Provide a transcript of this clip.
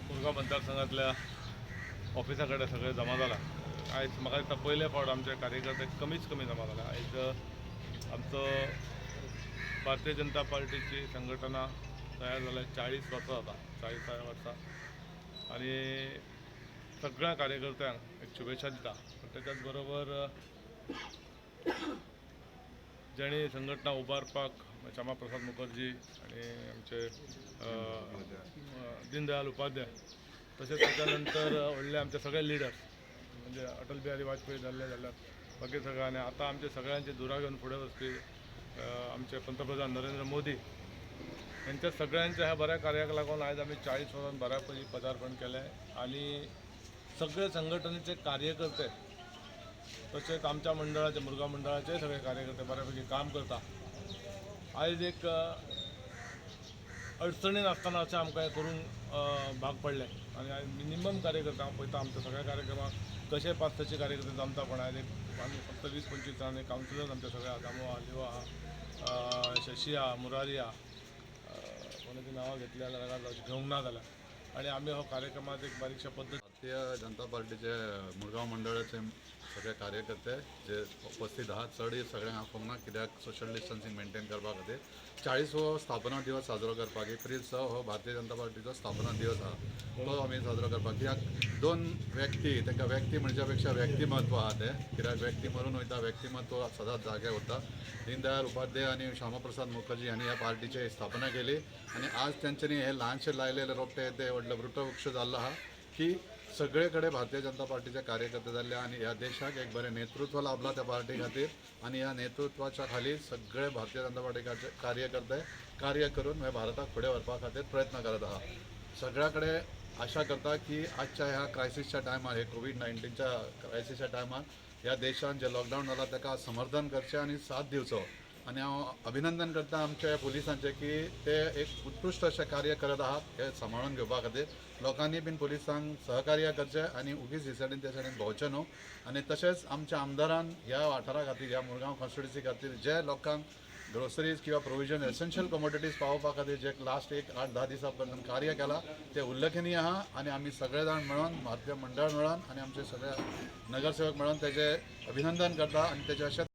मुरगांव मतदारसंघातल्या ऑफिसाकडे सगळे जमा झाला. आयज म्हाका दिसता पयले फावट आमचे कार्यकर्ते कमीच कमी जमा जाला. आयज आमचं भारतीय जनता पार्टीची संघटना तयार जाल्या 40 वर्सां जाता, 40 वर्सां, आणि सगळ्या कार्यकर्त्यांक एक शुभेच्छा दिता. पण त्याच्याच बरोबर जेणी संघटना उबारपाक श्यामाप्रसाद मुखर्जी आणि आमचे दीनदयाल उपाध्याय, तसेच त्याच्यानंतर व्हडले आमचे सगळे लिडर्स म्हणजे अटल बिहारी वाजपेयी जाल्ले जाल्यार बाकी सगळे, आणि आता आमचे सगळ्यांचे दुरा घेवन फुडें वचपी आमचे पंतप्रधान नरेंद्र मोदी यांच्या सगळ्यांच्या ह्या बऱ्या कार्याक लागून आयज आमी 40 वर्सां बऱ्यापैकी पदार्पण केलें. आणि सगळे संघटनेचे कार्यकर्ते तसेच आमच्या मंडळाचे मुरगांव मंडळाचे सगळे कार्यकर्ते बऱ्यापैकी काम करता. आयज एक अडचणीन आसतना अशें आमकां हें करूंक भाग पडलें. आणि आयज मिनिमम कार्यकर्ते हांव पळयता आमच्या सगळ्या कार्यक्रमाक कशे 5-6 कार्यकर्ते जमता, पण आयज आमी फक्त 20-25 जाण कावन्सिलर्स आमचे सगळे आहा. दामो आहा, लिओ आहा, शशी आहा, मुरारी आहा, कोणाची नांवां घेतली जाल्यार घेवंक ना जाल्यार. आणि आमी हो कार्यक्रमात एक बारीकशा पद्दत भारतीय जनता पार्टीचे मुरगांव मंडळाचे सगळे कार्यकर्ते जे उपस्थित आहात चड सगळ्यांक आपोवंक ना, कित्याक सोशल डिस्टन्सिंग मेंटेन करपा खातीर 40वो स्थापना दिवस साजरो करपाक. एप्रील 6 हो भारतीय जनता पार्टीचो स्थापना दिवस आहा, तो आमी साजरो करपाक. कित्याक दोन व्यक्ती, तांकां व्यक्ती म्हणच्या पेक्षा व्यक्तिमत्व आहा ते, कित्याक व्यक्ती मरून वयता, व्यक्तिमत्व सदांच जाग्यार उरता. दीनदयाल उपाध्याय आणि श्यामाप्रसाद मुखर्जी हांणी ह्या पार्टीची स्थापना केली, आणि आज तेंच्यांनी हे ल्हानशे लायलेले रोपटे ते व्हडले वृक्षवृक्ष जाल्लो आहा की सगळे कडेन भारतीय जनता पार्टीचे कार्यकर्ते जाल्ले, आणि ह्या देशाक एक बरें नेतृत्व लाभला त्या पार्टी खातीर. आणि ह्या नेतृत्वाच्या खाली सगळे भारतीय जनता पार्टीचे कार्यकर्ते कार्य करून ह्या भारताक फुडें व्हरपा खातीर प्रयत्न करत आहा. सगळ्या कडेन आशा करता की आजच्या ह्या क्रायसिसच्या टायमार, हे कोविड-19च्या क्रायसिसच्या टायमार ह्या देशान जे लॉकडावन जाला ताका समर्थन करचें आणि साथ दिवचो. आणि हांव अभिनंदन करता आमच्या पुलिसांचे की ते एक उत्कृश्ट अशें कार्य करत आहात हे सांबाळून घेवपा खातीर. लोकांनी बीन पुलिसांक सहकार्य करचें आणि उगीच हे सायडीन ते सायडीन भोंवचें न्हू. आणि तशेंच आमच्या आमदारान ह्या वाठारा खातीर, ह्या मुरगांव कॉन्स्टिट्युन्सी खातीर जे लोकांक ग्रोसरीज किंवा प्रोविजन एसेन्शियल कमोडिटीज पावोवपा खातीर जे लास्ट 8-10 दिसां पर्यंत कार्य केलां ते उल्लेखनीय आहा. आणि आमी सगळे जाण मेळून, भारतीय मंडळ मेळून आणि आमचे सगळे नगरसेवक मेळून तेजे अभिनंदन करता आणि तेजे अशेंच